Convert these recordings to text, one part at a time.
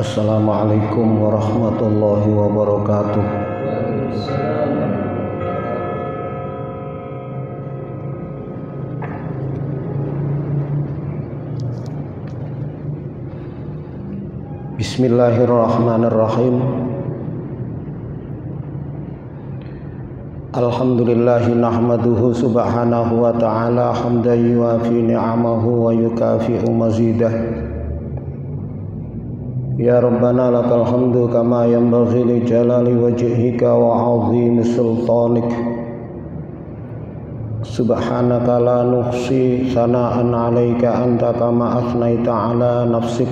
Assalamualaikum warahmatullahi wabarakatuh. Bismillahirrahmanirrahim. Alhamdulillahi nahmaduhu subhanahu wa ta'ala hamdan yuwafi ni'amahu wa yukafi'u mazidah. Ya Rabbana lakal hamdu kama yanbaghi li jalali wajhika wa 'azimi sultanik. Subhanaka la nuhsi sana'an 'alaika anta kama athnaita 'ala nafsik.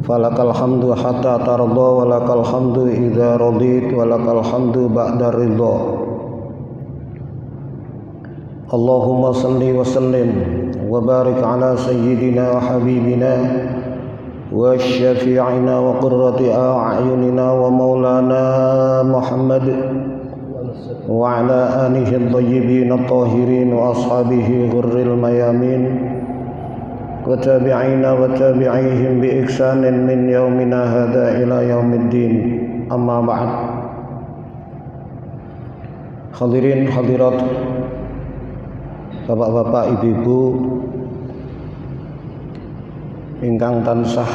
Falakal hamdu hatta tarda wa lakal hamdu idza radit wa lakal hamdu ba'da ridha. Allahumma salli wa sallim wa barik ala sayyidina wa habibina wa syafi'ina wa qurrati a'yunina wa maulana Muhammad wa ala alihi at-tayyibin at-tahirin wa ashabihi ghurril mayamin wa tabi'ina wa tabi'ihim bi ihsanin min yaumina hadha ila yaumiddin. Amma ba'd. Hadirin hadirat, bapak-bapak, ibu-ibu ingkang tansah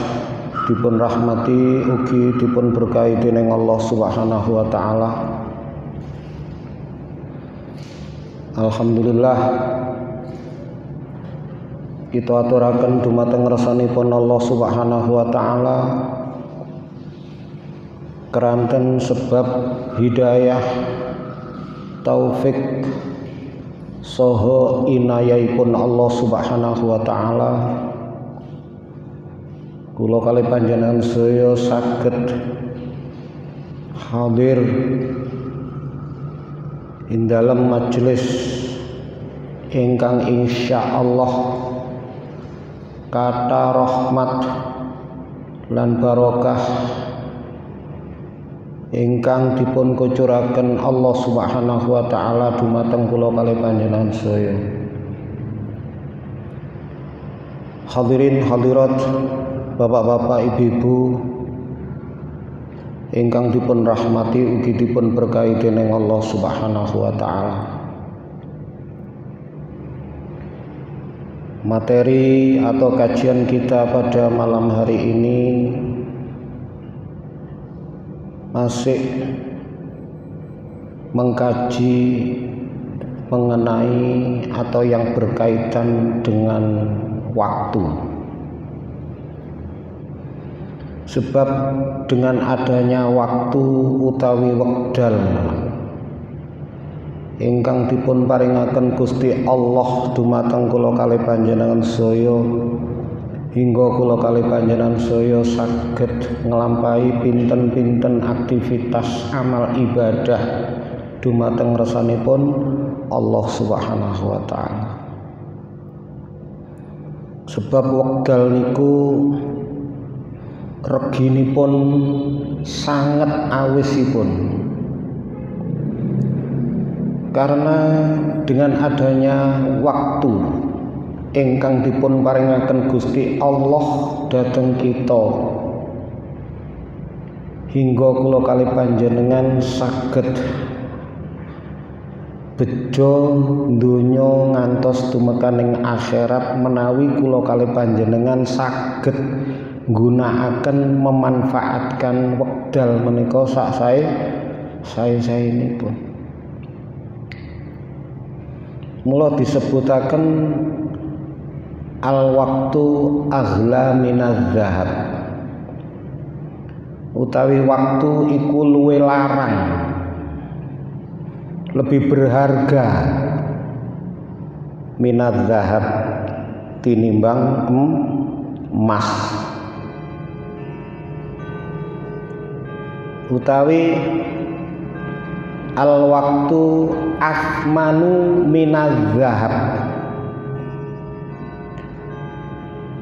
dipun rahmati ugi dipun berkahi dening Allah Subhanahu wa taala. Alhamdulillah kita aturaken dumateng ngersanipun Allah Subhanahu wa taala keranten sebab hidayah, taufik saha inayahipun Allah Subhanahu wa taala kula kalih panjenengan sedaya saged hadir ing dalem majelis ingkang insyaallah kata rahmat lan barokah ingkang dipun kucuraken Allah Subhanahu wa taala dumateng kula kalih panjenengan sedaya. Hadirin hadirat, bapak-bapak, ibu-ibu ingkang dipun rahmati ugi dipun berkahi dening Allah Subhanahu wa taala. Materi atau kajian kita pada malam hari ini masih mengkaji mengenai atau yang berkaitan dengan waktu. Sebab dengan adanya waktu utawi wekdal ingkang dipun paringaken Gusti Allah dumateng kula kalih panjenengan sedaya hingga kula kalih panjenengan sedaya saged nglampahi pinten-pinten aktivitas amal ibadah dumateng ngersanipun Allah Subhanahu wa taala. Sebab wekdal niku reginipun sangat awisipun. Karena dengan adanya waktu ingkang dipun paringaken Gusti Allah dhateng kita hingga kula kalih panjenengan saged bejo donya ngantos dumekaning akhirat menawi kula kalih panjenengan saged nggunakaken memanfaatkan wekdal menika sak sae-saenipun. Mula disebutaken al waktu aghla minaz zahab, utawi waktu iku luwih larang, lebih berharga minaz zahab tinimbang emas. Utawi al waktu asmanu minaz zahab,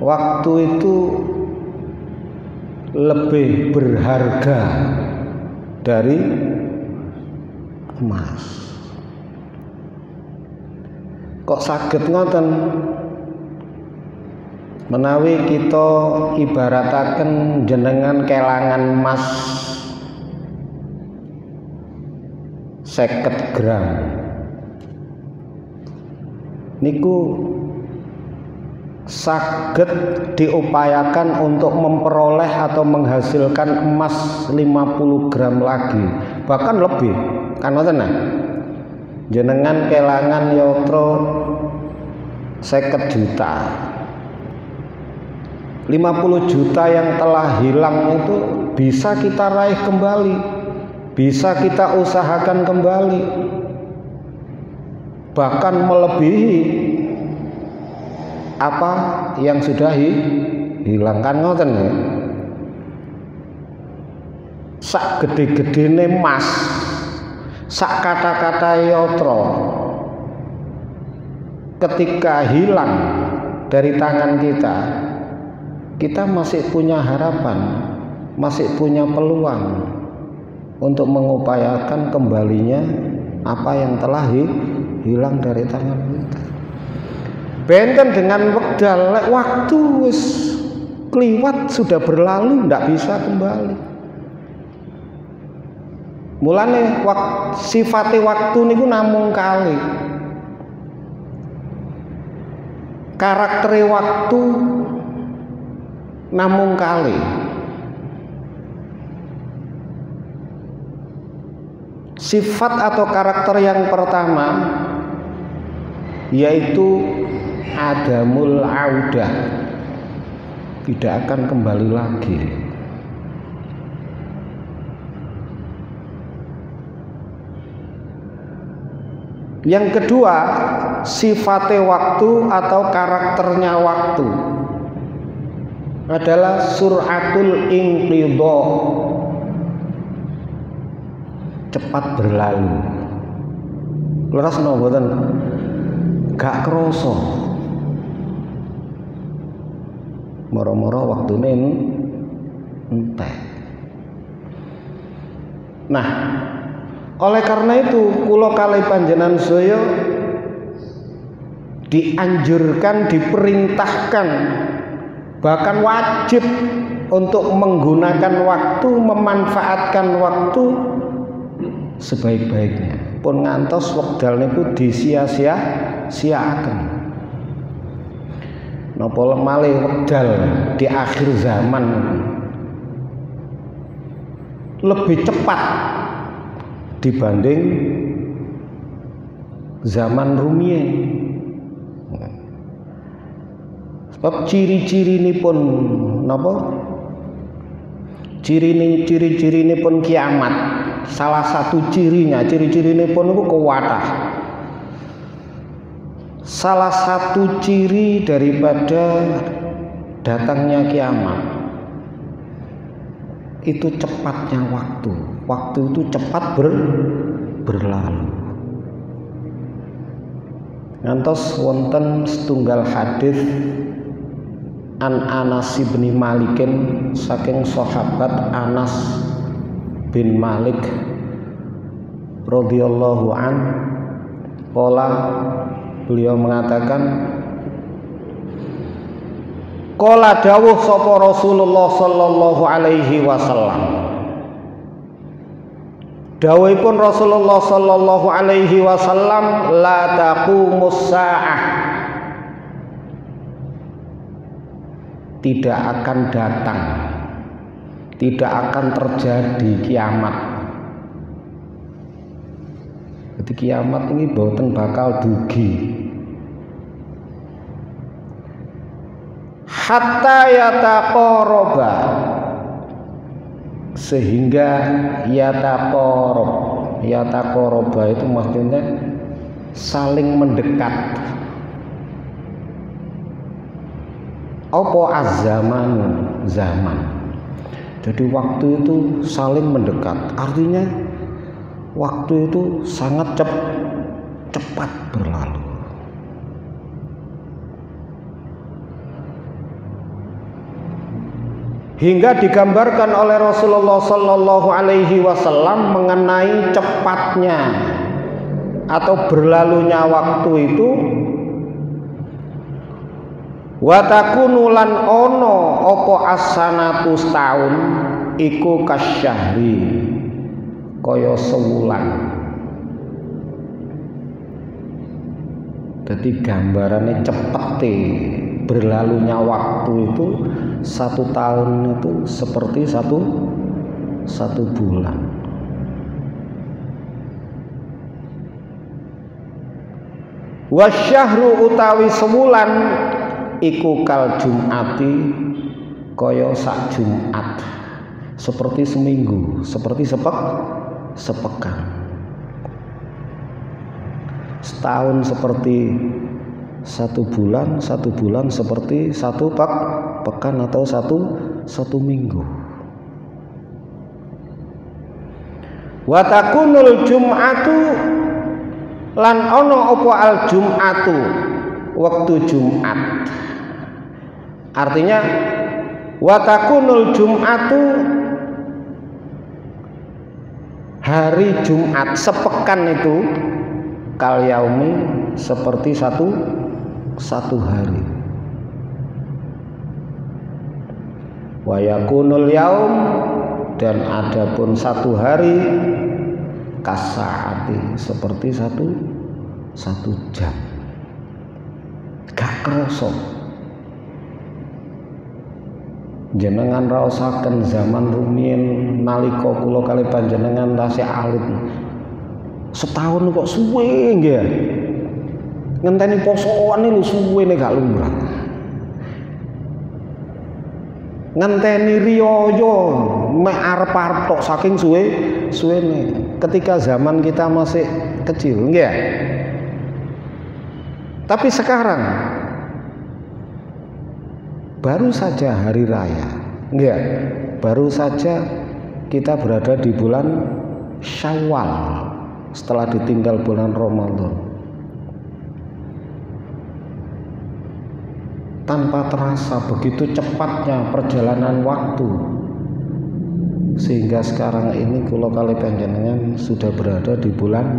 waktu itu lebih berharga dari emas. Kok saged ngoten? menawi kita ibarataken jenengan kelangan emas 50 gram niku saged diupayakan untuk memperoleh atau menghasilkan emas 50 gram lagi, bahkan lebih. Kan ngoten nah. Jenengan kelangan yotro 50 juta. 50 juta yang telah hilang itu bisa kita raih kembali, bisa kita usahakan kembali, bahkan melebihi apa yang sudah hilang. Kan ngoten ya. Sak gede-gedene emas, sak kata-kata yotro ketika hilang dari tangan kita masih punya harapan, masih punya peluang untuk mengupayakan kembalinya apa yang telah hilang dari tangan kita. Benten dengan wekdal, waktu wis kliwat sudah berlalu, ndak bisa kembali. Mulane sifate waktu niku namung kali. Karaktere waktu namung kali. Sifat atau karakter yang pertama yaitu adamul audah, tidak akan kembali lagi. Yang kedua, sifate waktu atau karakternya waktu adalah suratul inqidha, cepat berlalu. Leres napa mboten? Gak krasa. Moro-moro waktune entek. Nah, oleh karena itu kula kalih panjenengan sedaya dianjurkan, diperintahkan, bahkan wajib untuk menggunakan waktu, memanfaatkan waktu sebaik-baiknya. Pun ngantos wekdal niku disia-siaaken. Napa malih wekdal di akhir zaman lebih cepat dibanding zaman rumiyin. Sebab ciri-cirinipun napa? Ciri-cirinipun kiamat. Salah satu cirinya, ciri-cirinipun niku kuwatah. Salah satu ciri daripada datangnya kiamat itu cepatnya waktu. Waktu itu cepat berlalu. Ngantos wonten setunggal hadis an Anas bin Malikin, saking sahabat Anas bin Malik radhiyallahu an, qala, beliau mengatakan, qala dawuh sapa Rasulullah sallallahu alaihi wasallam, dawuhipun Rasulullah sallallahu alaihi wasallam, la taqumus saah, tidak akan datang, tidak akan terjadi kiamat. Jadi kiamat ini boten bakal dugi hatta yataqaraba, sehingga yataqaraba itu maksudnya saling mendekat. Apa az-zaman, zaman. Jadi waktu itu saling mendekat, artinya waktu itu sangat cepat berlalu. Hingga digambarkan oleh Rasulullah sallallahu alaihi wasallam mengenai cepatnya atau berlalunya waktu itu, Wa takunu lan ono apa as-sanatu setahun iku kasyahri kaya sewulan. Jadi gambarannya cepet berlalunya waktu itu 1 tahun itu seperti satu bulan. Wasyahru utawi sewulan iku kal jum'ati kaya sak Jumat, seperti seminggu, seperti sepekan. Setahun seperti 1 bulan, 1 bulan seperti 1 pekan atau satu minggu. Wa takunul jum'atu lan ono apa al jum'atu waktu Jumat. Artinya wa takunul jum'atu hari Jumat sepekan itu kal yaumi seperti satu hari. Wa yakunul yaum dan adapun 1 hari kasaati seperti satu jam. Gak kerasa. Jenengan raosaken zaman rumiyin nalika kula kali panjenengan tasih alit. Setahun kok suwe nggih. Ngenteni posoan niku suwene gak lumrah. Ngenteni riyaya mek arep-arep tok saking suwene. Ketika zaman kita masih kecil nggih. Tapi sekarang baru saja hari raya. Nggih. Baru saja kita berada di bulan Syawal. Setelah ditinggal bulan Ramadan, tanpa terasa begitu cepatnya perjalanan waktu, sehingga sekarang ini kula kali panjenengan sudah berada di bulan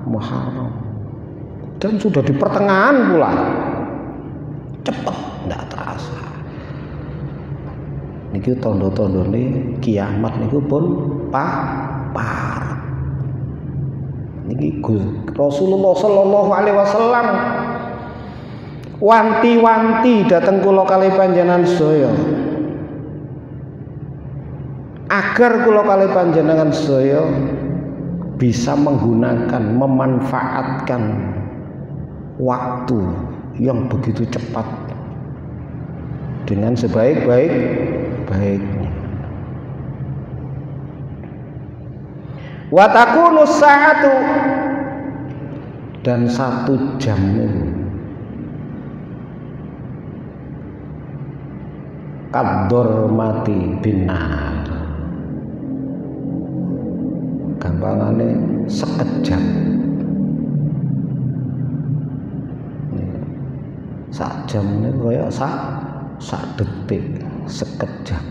Muharram dan sudah di pertengahan pula. Cepat, tidak terasa. Niki tondo-tondone kiamat niku pun parah. Niki Rasulullah sallallahu alaihi wasallam wanti-wanti dateng kula kali panjenengan sedaya agar kula kali panjenengan sedaya bisa menggunakan, memanfaatkan waktu yang begitu cepat dengan sebaik-baiknya. Wa takunu sa'atu dan 1 jam itu kador mati binar, gampangane sekejap. Sak jam ini kaya sak detik, sekejap,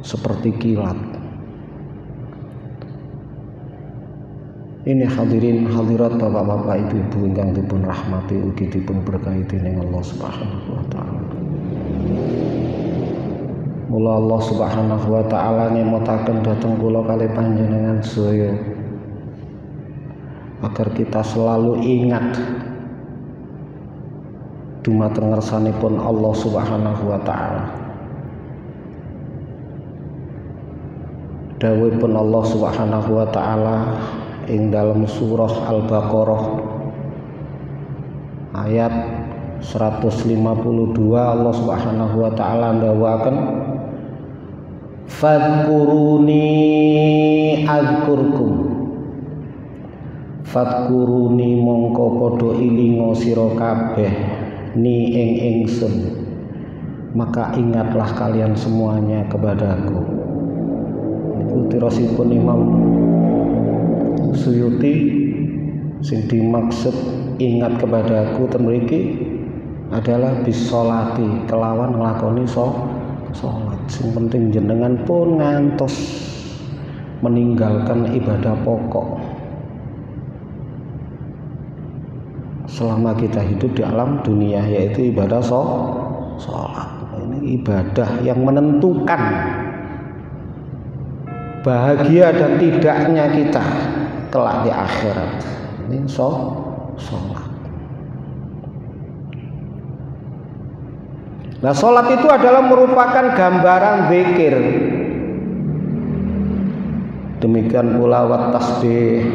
seperti kilat. Ini hadirin hadirat bapak-bapak ibu-ibu ingkang dipun rahmati ugi dipun berkahi dening Allah Subhanahu wa taala. Mula Allah Subhanahu wa taala ngemutaken dhateng kula kali panjenengan sedaya agar kita selalu ingat dumateng ngersanipun Allah Subhanahu wa taala. Dawuhipun Allah Subhanahu wa taala ing dalam surah Al-Baqarah ayat 152 Allah Subhanahu wa taala ndawuhaken fadkuruni azkurkum fadkuruni mongko padha ilinga sira kabeh ni ing ingsun maka ingatlah kalian semuanya kepadaku. Itu tirosipun Imam Suyuti sing dimaksud ingat kepadaku temriki adalah bisolati kelawan nglakoni salat. Sing penting jenengan pun ngantos meninggalkan ibadah pokok. selama kita hidup di alam dunia, yaitu ibadah sholat. Ini ibadah yang menentukan bahagia dan tidaknya kita kelak di akhirat. Ini sholat. Nah, sholat itu adalah merupakan gambaran zikir. Demikian pula wat tasbih,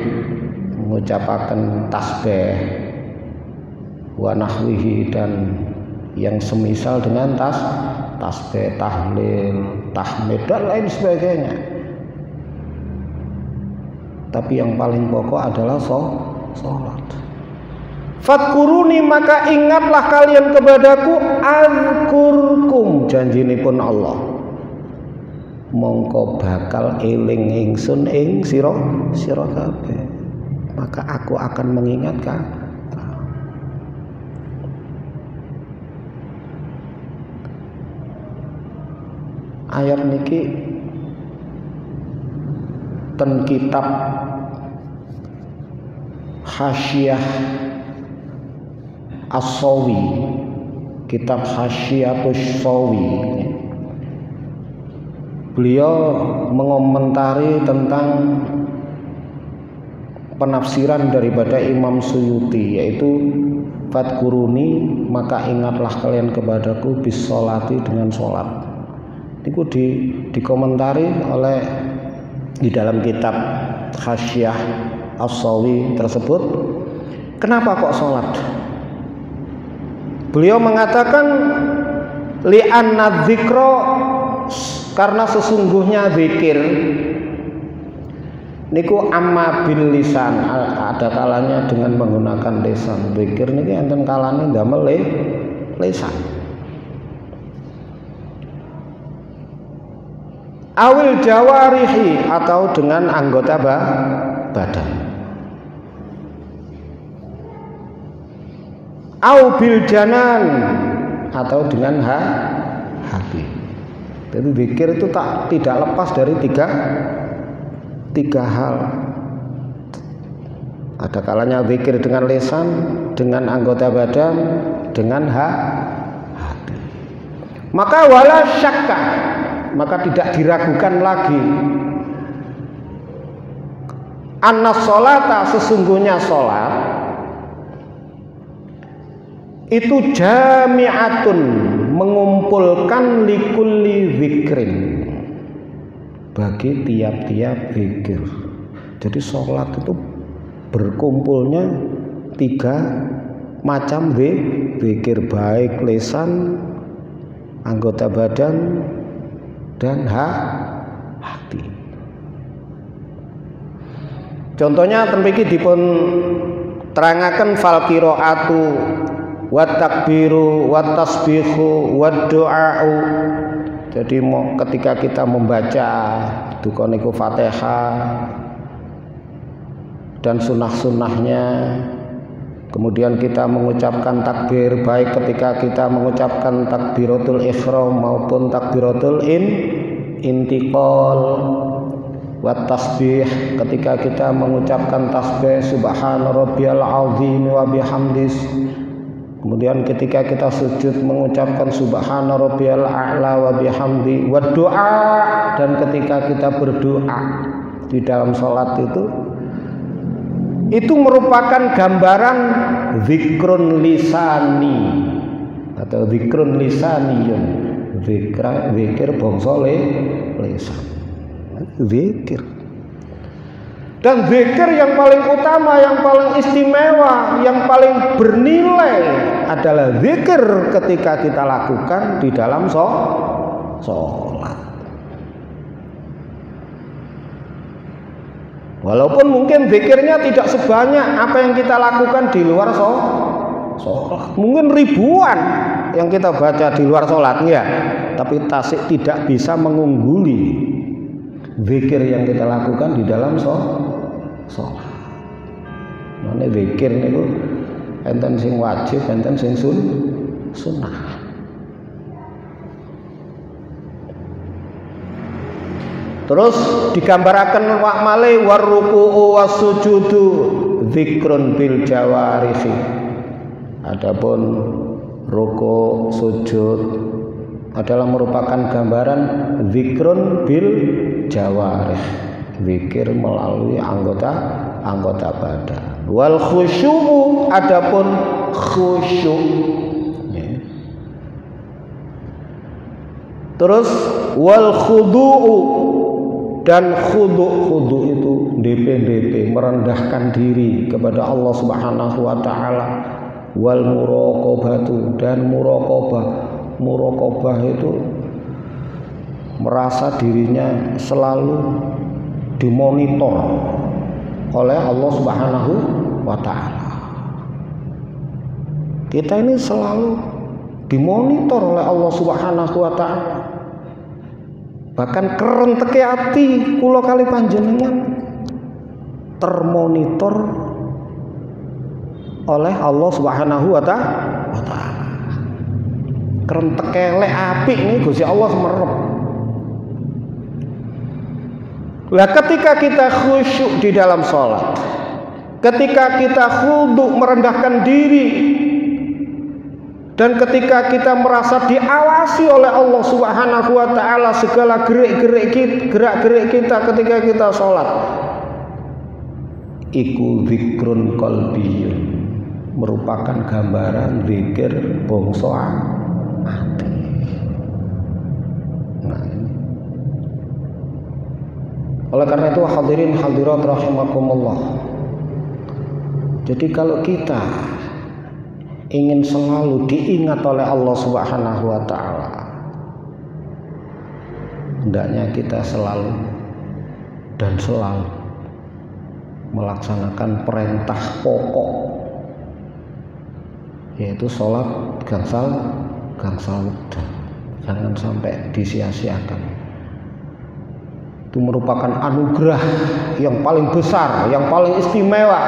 mengucapkan tasbih, wa nahwihi, dan yang semisal dengan tasbih, tahlil, tahmid dan lain sebagainya. Tapi yang paling pokok adalah sholat. Fadkuruni, maka ingatlah kalian kepadaku, azkurkum, janjinipun Allah, mongko bakal eling ingsun ing sira kabeh, maka aku akan mengingatkan. Ayat niki ten kitab Hasyiah As-Sawi, kitab Hasyiatus Sawi. Beliau mengomentari tentang penafsiran daripada Imam Suyuti, yaitu fadkuruni, maka ingatlah kalian kepadaku bis sholati, dengan sholat. Itu dikomentari oleh di dalam kitab Hasyiah As-Sawi tersebut. Kenapa kok sholat? Beliau mengatakan li'anna dzikra, karena sesungguhnya zikir niku amma bil lisan, ada kalanya dengan menggunakan lisan. Zikir niki enten kalane ndamel lisan. Awil jawarihi, atau dengan anggota badan. Au bil janan, atau dengan hati. Jadi zikir itu tidak lepas dari tiga hal. Ada kalanya zikir dengan lisan, dengan anggota badan, dengan hati. Maka wala syakka, maka tidak diragukan lagi, anna sholata, sesungguhnya sholat itu jami'atun, mengumpulkan likulli zikrin, bagi tiap-tiap zikir. Jadi sholat itu berkumpulnya 3 macam zikir, baik lisan, anggota badan, dan hati. Contohnya tenpiki dipun terangaken fal qiraatu wat takbiru wat tasbihu wad du'a'u. Jadi ketika kita membaca duka niku Fatihah dan sunnah-sunnahnya, kemudian kita mengucapkan takbir, baik ketika kita mengucapkan takbiratul ihram maupun takbiratul intiqal, wat tasbih, ketika kita mengucapkan tasbih subhana rabbiyal azim wa bihamdis. Kemudian ketika kita sujud mengucapkan subhana rabbiyal a'la wa bihamdi, wa doa, dan ketika kita berdoa di dalam sholat itu merupakan gambaran zikrun lisani atau zikrun lisaniyun, zikir bangsa lisan, zikir. Dan zikir yang paling utama, yang paling istimewa, yang paling bernilai adalah zikir ketika kita lakukan di dalam sholat. Walaupun mungkin zikirnya tidak sebanyak apa yang kita lakukan di luar sholat. Mungkin ribuan yang kita baca di luar sholat, ya. Tapi tasik tidak bisa mengungguli zikir yang kita lakukan di dalam sholat. Nah, zikir niku enten sing wajib, enten sing sunnah. Terus digambaraken wa male waruku'u wasujudu zikrun bil jawarihi. Adapun rukuk, sujud adalah merupakan gambaran zikrun bil jawarih, zikir melalui anggota badan. Wal khusyu'u, adapun khusyuk, ya. Terus wal khudu'u, dan khudu itu DP merendahkan diri kepada Allah Subhanahu wa taala. Wal muraqabatu, dan muraqabah itu merasa dirinya selalu dimonitor oleh Allah Subhanahu wa taala. Kita ini selalu dimonitor oleh Allah Subhanahu wa taala. Bahkan kerenteke ati kula kali panjenengan termonitor oleh Allah Subhanahu wa taala. Kerentek elek apik ini Gusti Allah semerep. Lah ketika kita khusyuk di dalam sholat, ketika kita khudu merendahkan diri, dan ketika kita merasa diawasi oleh Allah Subhanahu wa taala segala gerak-gerik kita ketika kita sholat, iku zikrun qalbiyun, merupakan gambaran zikir bangsa ati. Nah, oleh karena itu hadirin hadirat rahimakumullah, jadi kalau kita ingin selalu diingat oleh Allah Subhanahu wa taala, hendaknya kita selalu dan selalu melaksanakan perintah pokok, yaitu sholat gangsal wekdal. Jangan sampai disia-siakan. Itu merupakan anugerah yang paling besar, yang paling istimewa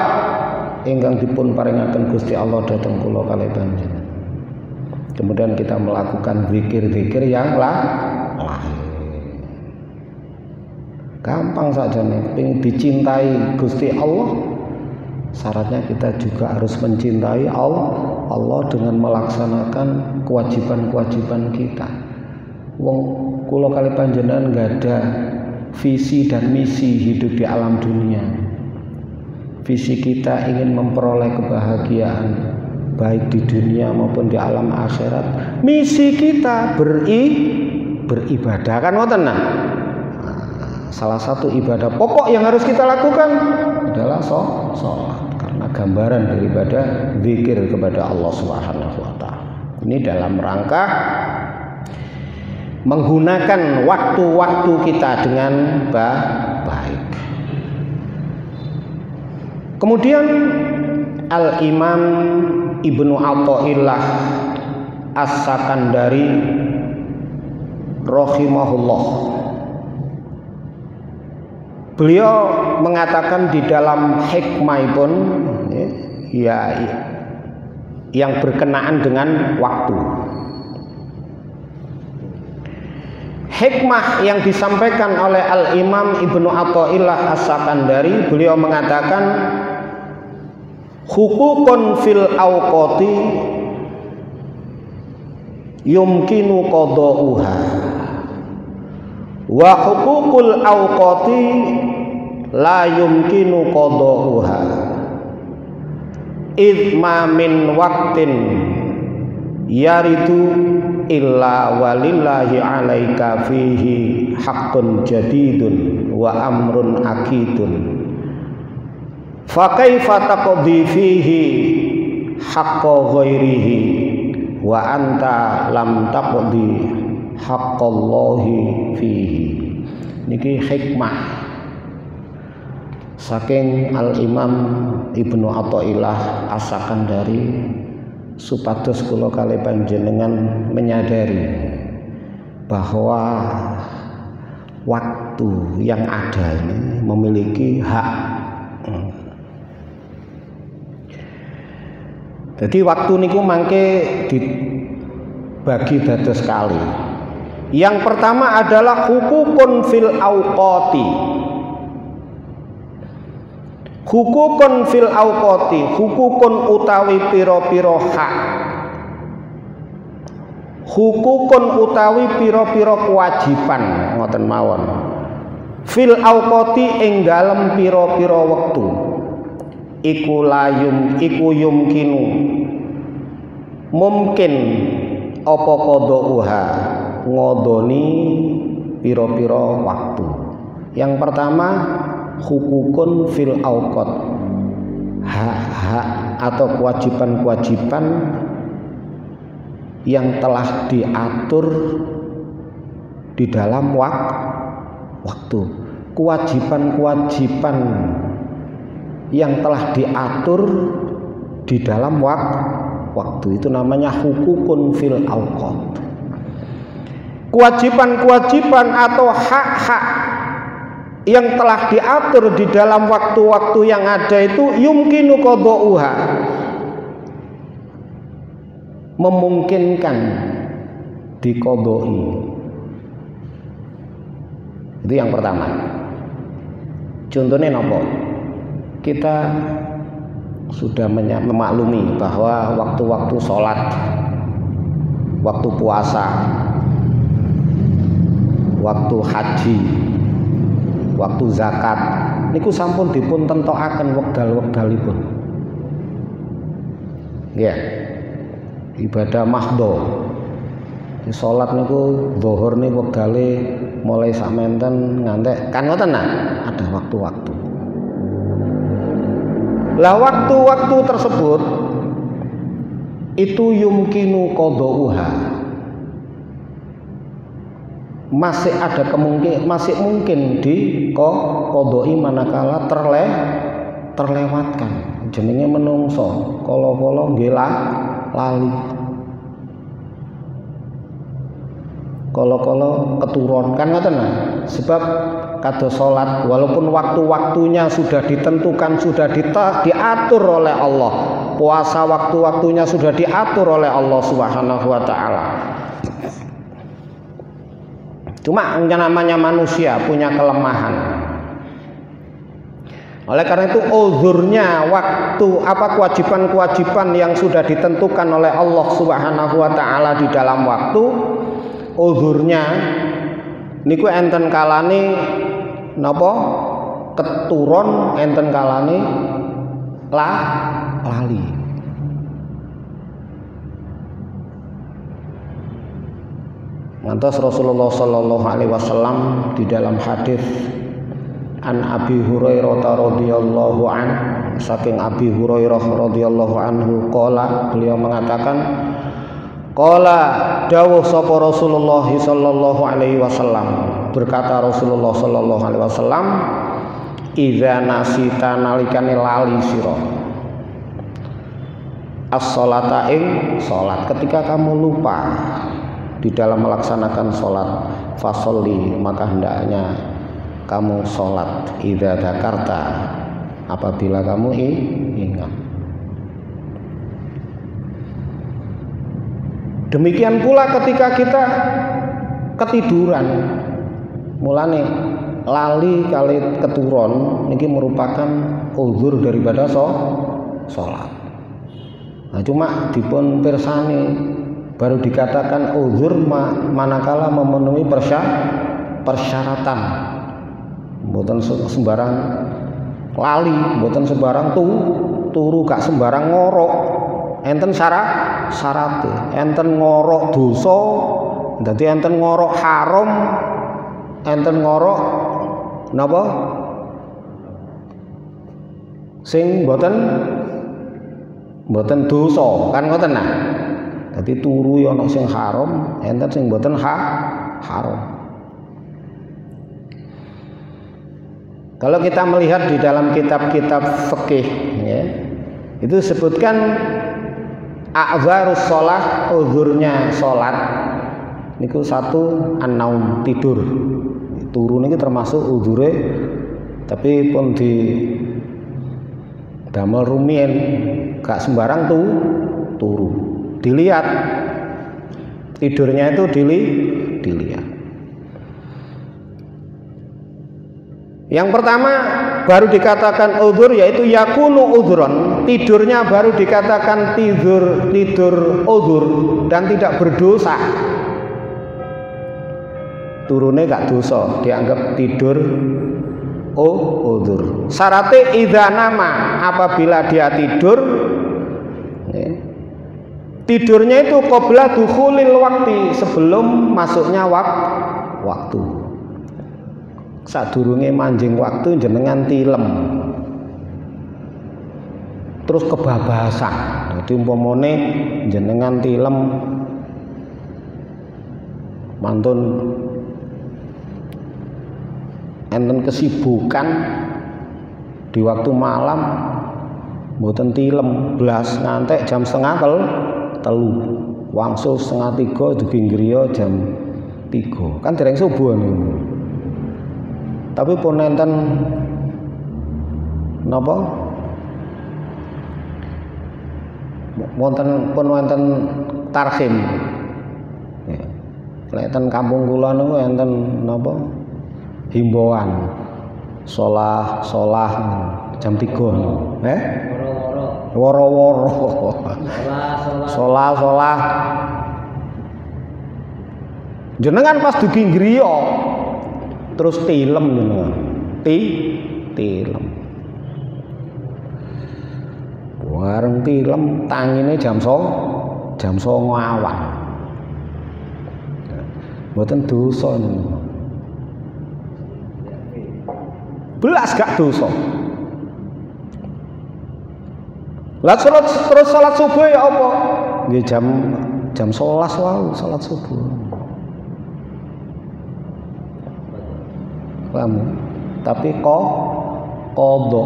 ingkang dipun paringaken Gusti Allah dhateng kula kalih panjenengan. Kemudian kita melakukan zikir-zikir yang lain. Gampang saja nih, ingin dicintai Gusti Allah, syaratnya kita juga harus mencintai Allah dengan melaksanakan kewajiban-kewajiban kita. Wong kula kali panjenengan nggak ada visi dan misi hidup di alam dunia. Visi kita ingin memperoleh kebahagiaan baik di dunia maupun di alam akhirat. Misi kita beribadah, kan ngoten nah. Salah satu ibadah pokok yang harus kita lakukan adalah sholat, karena gambaran daripada zikir kepada Allah Subhanahu wa taala. Ini dalam rangka menggunakan waktu-waktu kita dengan baik. Kemudian Al-Imam Ibnu Athaillah As-Sakandari rahimahullah, beliau mengatakan di dalam hikmahipun ya, yang berkenaan dengan waktu. Hikmah yang disampaikan oleh Al-Imam Ibnu Athaillah As-Sakandari, beliau mengatakan hukukun fil awqati yumkinu qada'uha wa hukukul awqati la yumkinu qada'uha idma min waqtin yaridu illa walillahi alaika fihi haqqun jadidun wa amrun akidun fa kaifa taqdi fihi haqqa ghairihi wa anta lam taqdi haqqallahi fihi. Niki hikmah saking Al-Imam Ibnu Athaillah As-Sakandari supados kula kalih panjenengan menyadari bahwa waktu yang ada ini memiliki hak. Jadi waktu niku mangke dibagi dados kali. Yang pertama adalah hukukun fil awqati. Hukukun fil awqati, hukukun utawi pira-pira hak. Hukukun utawi pira-pira kewajiban ngoten mawon. Fil awqati ing dalem pira-pira wektu. Iku yumkinu mungkin apa qadauha ngodoni pira-pira waktu. Yang pertama hukukun fil awqat, hak-hak atau kewajiban-kewajiban yang telah diatur di dalam waktu. Kewajiban-kewajiban yang telah diatur di dalam waktu itu namanya hukukun fil awqat. Kewajiban-kewajiban atau hak-hak yang telah diatur di dalam waktu-waktu yang ada itu yumkinu qadauha, memungkinkan diqadai. Itu yang pertama. Contohnya nopo? Kita sudah memaklumi bahwa waktu-waktu sholat, waktu puasa, waktu haji, waktu zakat niku sampun dipun tentokaken wekdal-wekdalipun. Nggih. Ibadah mahdho. Salat niku zuhur niku wektale mulai sakmenten ngantek kan ngoten nah, ada waktu-waktu. Lah waktu-waktu tersebut itu yumkinu qadauha, masih ada kemungkinan, masih mungkin diqadai manakala terlewatkan. Jenenge menungso kala-kala nggih lali, kala-kala keturun kan ngoten nah. Sebab kados salat walaupun waktu-waktunya sudah ditentukan, sudah diatur oleh Allah, puasa waktu-waktunya sudah diatur oleh Allah Subhanahu wa taala. Cuma yang namanya manusia punya kelemahan. Oleh karena itu uzurnya waktu kewajiban-kewajiban yang sudah ditentukan oleh Allah Subhanahu wa taala di dalam waktu, uzurnya niku enten kalane napa keturun, enten kalane lali. Mantos Rasulullah sallallahu alaihi wasallam di dalam hadis an Abi Hurairah radhiyallahu an, saking Abi Hurairah radhiyallahu anhu qala, beliau mengatakan qala dawuh sapa Rasulullah sallallahu alaihi wasallam, berkata Rasulullah sallallahu alaihi wasallam, idza nasita nalikane lali sira as-sholata ing salat, ketika kamu lupa di dalam melaksanakan sholat, fasolli maka hendaknya kamu sholat, idza dzakarta apabila kamu ingat. Demikian pula ketika kita ketiduran, mulane lali kali keturun niki merupakan uzur daripada sholat. Nah cuma dipun pirsani baru dikatakan uzur manakala memenuhi persyaratan. Mboten sembarang lali, mboten sembarang turu, gak sembarang ngorok. Enten syarate, enten ngorok dosa, dadi enten ngorok haram, enten ngorok napa? Sing mboten dosa, kan ngoten nah. Jadi turu ya ana sing haram, enten sing mboten haram. Kalau kita melihat di dalam kitab-kitab fikih ya, itu disebutkan a'dzarus shalah, uzurnya salat niku satu an-naum, tidur. Turu niki termasuk uzure, tapi pun di damel rumiyin gak sembarang turu. Dilihat tidurnya itu dilihat. Yang pertama baru dikatakan uzur, yaitu yakunu uzron, tidurnya baru dikatakan tidur uzur dan tidak berdosa. Turune gak dosa, dianggap tidur uzur. Syaratnya idza nama, apabila dia tidur, tidurnya itu qabla dukhulil waqti, sebelum masuknya waktu. Sadurunge manjing waktu jenengan tilem, terus kebabasan. Jadi umpamane jenengan tilem mantun enten kesibukan di waktu malam, mboten tilem blas ngantek jam setengah telu, wangsul setengah 3 dipinggiriyo jam 3, kan dereng subuh niku. Tapi pun enten napa? Wonten tarhim. Lek ten kampung kula niku enten napa? Himbauan sholah jam 3 woro-woro sholah jenengan pas dugi griya terus tilem jenengan tilem bareng tilem tangine jam 9 awan mboten dosa niku. Belas gak dosa. Lah terus salat subuh ya apa? Nggih jam 11 wae salat subuh. Paham? Tapi qadha.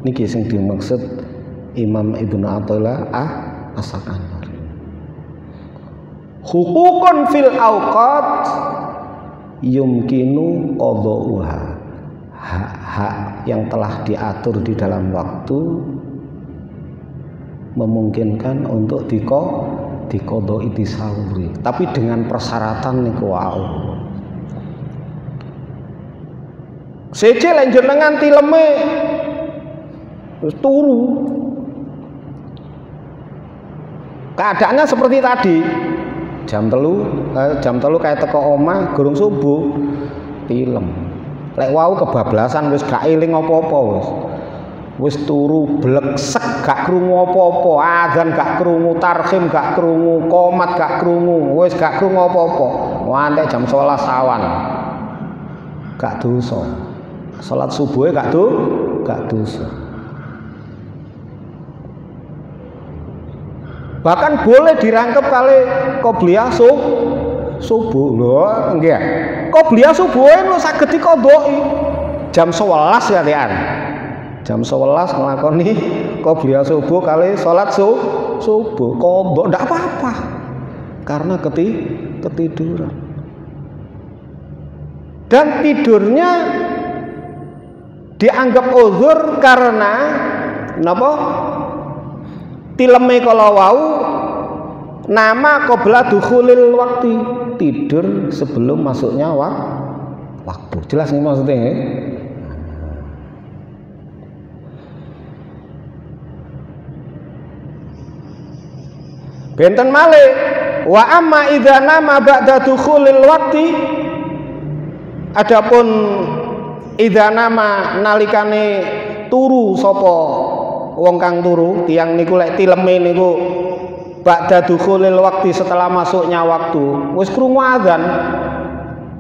Niki sing dimaksud Imam Ibnu Athaillah As-Sakandari. Hukukun fil awqat yumkinu qadha'uha, hak-hak yang telah diatur di dalam waktu memungkinkan untuk diqadha'i disawuri, tapi dengan persyaratan niku wau. Siji lek jenengan tileme terus turu, keadaannya seperti tadi. Jam telu kayak teko omah gurung subuh tilem. Lek wau kebablasan wis gak eling apa-apa wis turu bleksek gak krungu apa-apa, adzan gak krungu, tarhim gak krungu, qomat gak krungu, wis gak krungu apa-apa. Ngantek jam 11 awan. Gak dosa. Salat subuhe gak dosa. Bahkan boleh dirangkep kali qobliyah subuh lho nggih. Qobliyah subuh lho saged diqadha'i jam 11 ya Tian. Jam 11 nglakoni qobliyah subuh kali salat subuh qadha ndak apa-apa. Karena ketiduran. Dan tidurnya dianggap uzur karena napa? Tileme kala wau nama qabla dukhulil waqti, tidur sebelum masuknya waktu. Jelas nih maksudnya ya? Benten malih wa amma idza nama ba'da dukhulil waqti, adapun idza nama nalikane turu sapa wong kang turu, tiyang niku lek tileme niku ba'da dukhulil waqti, setelah masuknya waktu, wis krungu adzan.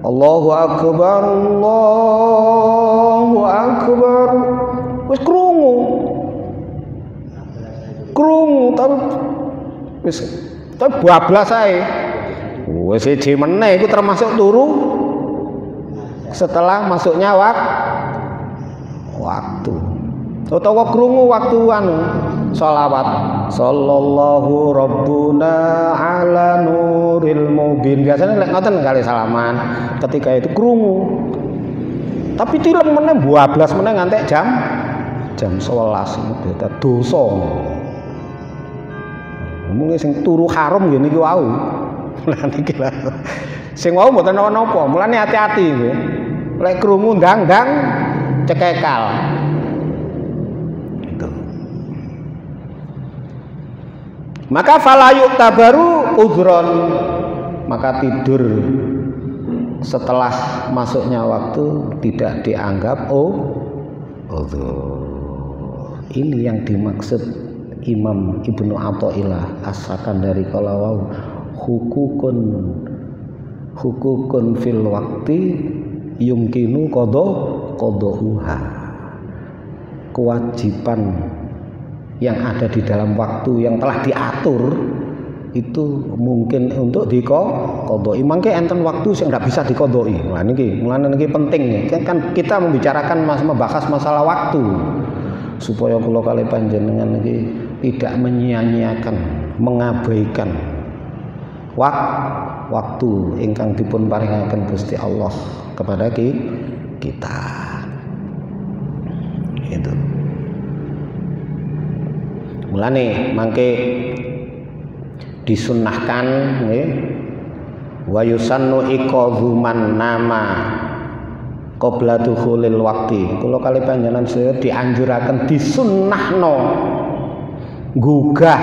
Allahu akbar, Allahu akbar. Wis krungu tapi wis bablas ae. Wis siji meneh iku termasuk turu setelah masuknya waktu. Utawa krungu waktu anu sholawat sallallahu rabbuna ala nuril mubin, biasanya lek ngoten kali salaman ketika itu krungu, tapi tilem meneh 12 meneh ngantek jam 11 beda dosa. Mungkin sing turu haram ngene iki wau. Lah niki lho. Sing wau mboten napa-napa, mulane hati-hati nggih. lek krungu ndang-ndang cekekal. Itu. Maka falayuk tabaru udron, maka tidur setelah masuknya waktu tidak dianggap ini yang dimaksud Imam Ibnu Athaillah As-Sakandari kalawau hukukun fil wakti yumkinu qada'uha, kewajiban yang ada di dalam waktu yang telah diatur itu mungkin untuk diqadai. Mangke enten waktu sing ndak bisa diqadai. Lah niki mulane niki penting kan kita membahas masalah waktu supaya kula kali panjenengan niki tidak menyia-nyiakan, mengabaikan waktu ingkang dipun paringaken Gusti Allah kepada kita. Itu. Mulane mangke disunnahkan nggih wa yusannu iqadhu man nama qabla dukhulil waqti. Kula kali panjenengan saya dianjuraken disunnahno gugah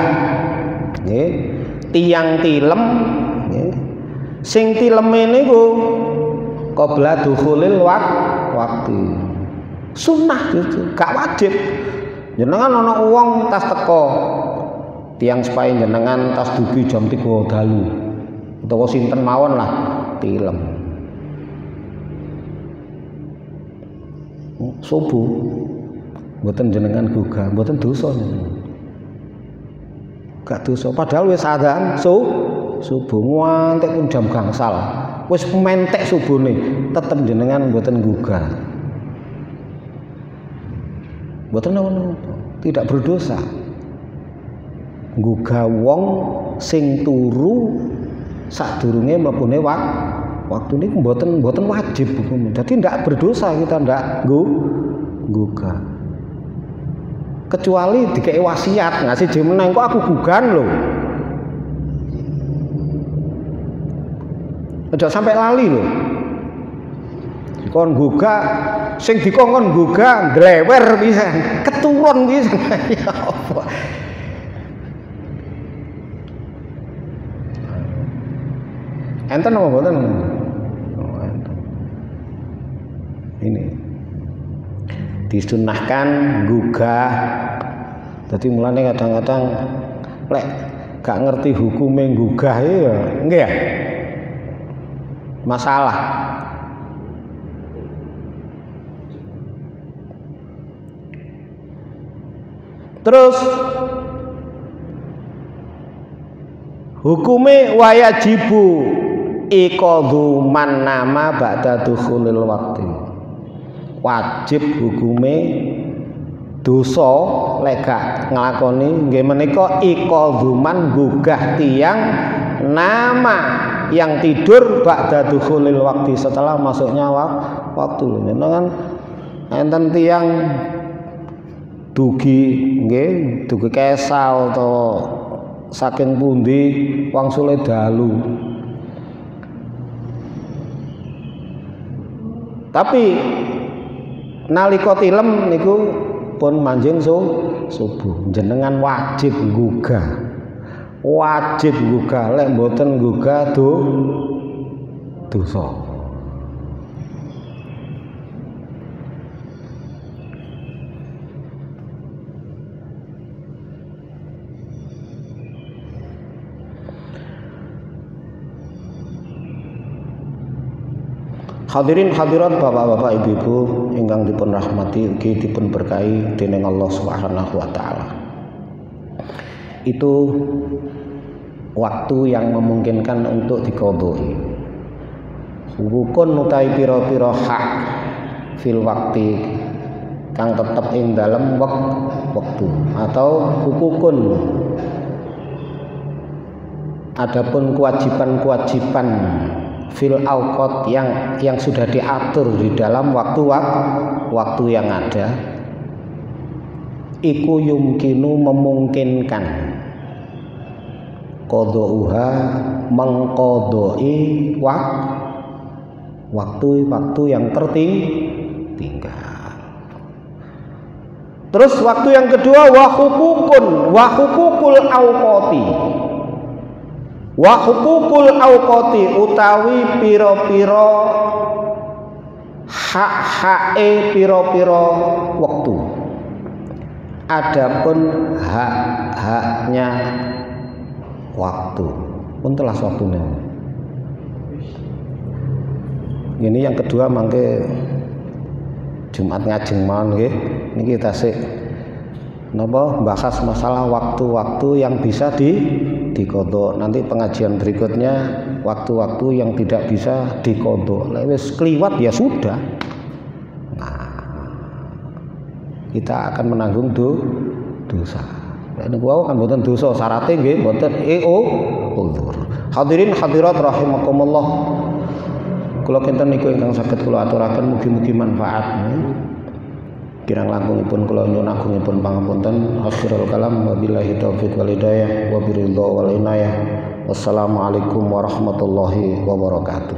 nggih tiyang tilem nggih sing tileme niku qabla dukhulil waqti. Sunnah itu gak wajib. Jenengan ana wong tas teko tiang supaya jenengan tas dugi jam 3 dalu utawa sinten mawon lah tilem subuh mboten jenengan gugah mboten dosa jenengan gak dosa padahal wis adzan subuh ngantek pun jam gangsal wis mentek subuhne tetep jenengan mboten gugah mboten napa-napa tidak berdosa. Gugah wong sing turu sadurunge mlebune waktu niku mboten wajib hukum. Jadi ndak berdosa kita ndak gugah. Kecuali dikei wasiat ngasih jemeneng kok aku gugan lho. Aja sampai lali lho. Kon gugah sing dikongkon gugah ndlewer pisan, keturun pisan. Ya apa? Enten apa mboten? Oh, enten. Ini disunahkan gugah. Jadi mulane kadang-kadang lek gak ngerti hukume gugah ya nggih ya. Masalah. Terus hukume wayajibu iqadhu man nama ba'da dukhulil waqti. Wajib hukume dosa lek gak nglakoni nggih menika iqadhu man gugah tiyang nama yang tidur ba'da dukhulil waqti setelah masuknya waktu. Jenengan enten tiyang dugi nggih dugi kesal utawa saking pundi wangsule dalu. Tapi nalika tilem niku pun manjing subuh jenengan wajib gugah. Wajib gugah lek mboten gugah dosa. Hadirin hadirat bapak-bapak ibu-ibu ingkang dipun rahmati ugi dipun berkahi dening Allah Subhanahu wa taala. Itu waktu yang memungkinkan untuk diqadai. Hukukun utawi pira-pira hak fil wakti kang tetep ing dalem waktu atau hukukun adapun kewajiban-kewajiban fil awqat yang sudah diatur di dalam waktu yang ada iku yumkinu memungkinkan qadauha mengqadai waktu-waktu yang tertinggal. Terus waktu yang kedua wa hukukul awqati. Wa hukukul awqati utawi pira-pira hak-hake pira-pira wektu. Adapun hak-haknya waktu pun telah waktune. Ini yang kedua mangke Jumat ngajeng mawon nggih. Niki tasik napa bahas masalah waktu-waktu yang bisa dikodok. Nanti pengajian berikutnya waktu-waktu yang tidak bisa dikodok. Lek wis kliwat ya sudah. Nah, kita akan menanggung dosa. Lek niku wau kan mboten dosa, syaratnya nggih mboten uzur. Hadirin hadirat rahimakumullah. Kula kinten niku ingkang saged kula aturaken mugi-mugi manfaat. Kirang langkungipun kula nyuwun agungipun pangapunten. Akhirul kalam wabillahi taufik wal hidayah wa biridha wal inayah. Wassalamualaikum warahmatullahi wabarakatuh.